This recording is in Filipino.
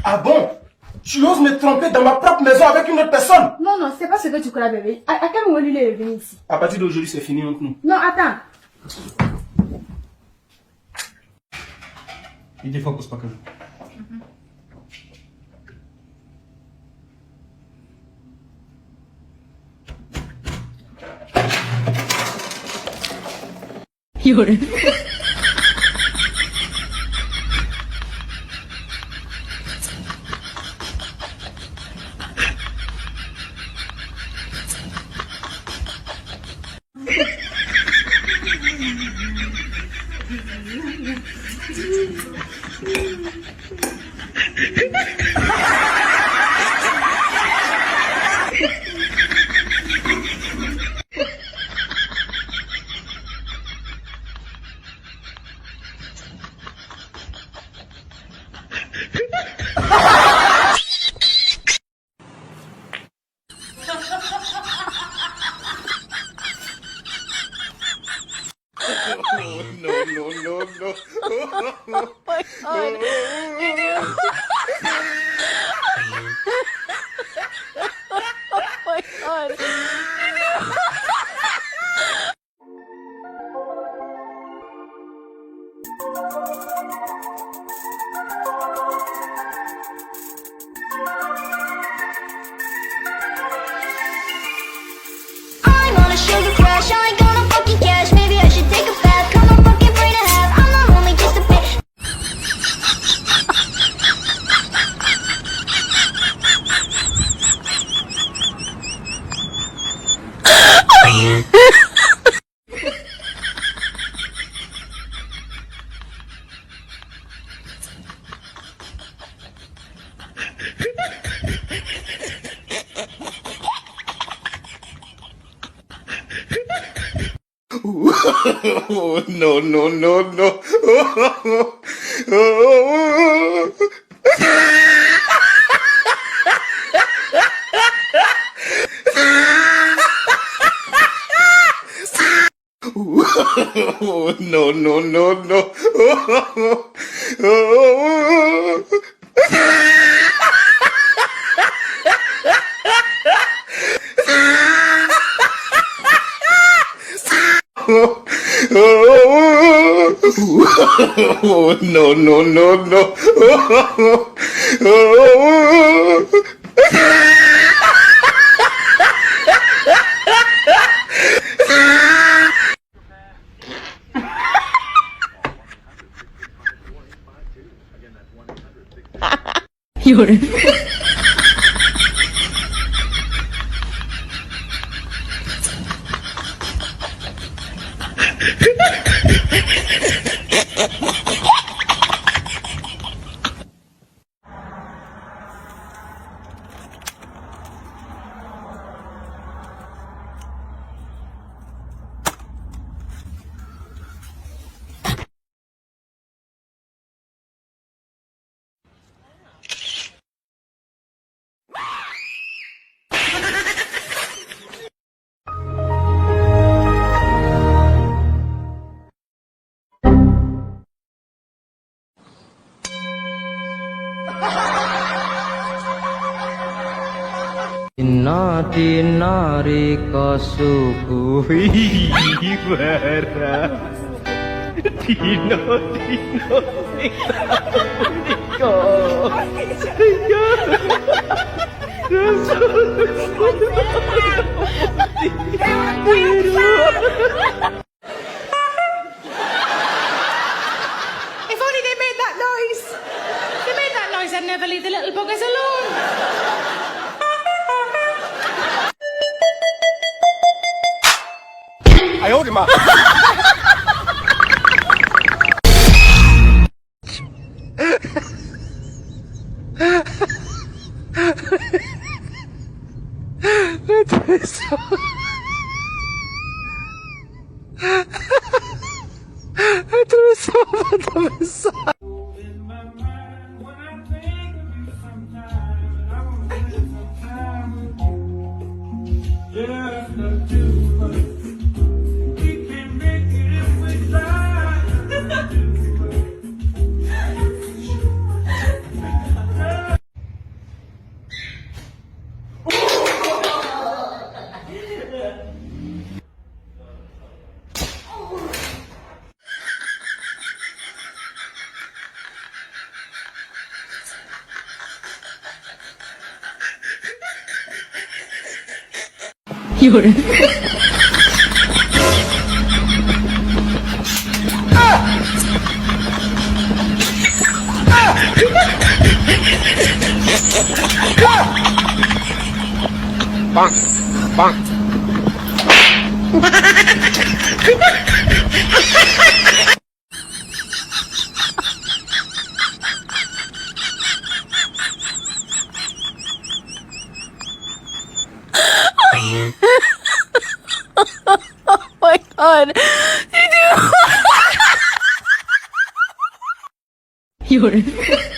Ah bon? Tu oses me tromper dans ma propre maison avec une autre personne? Non, non, c'est pas ce que tu crois, bébé. À quel moment il est venu ici? À partir d'aujourd'hui, c'est fini entre nous. Non, attends. Il défend pour pas que I'm on a sugar crash, I ain't gonna fucking cash. Maybe I should take a bath, cut my fucking brain in half. I'm not only just a bitch. Oh, no, no, no, no. Oh, no, no, no, no. Oh, no, no, no, no. Nari kasukuhi bara Dino If only they made that noise. If they made that noise, I'd never leave the little buggers alone. I hold him up. That's so 有人。棒棒。My God. 有人。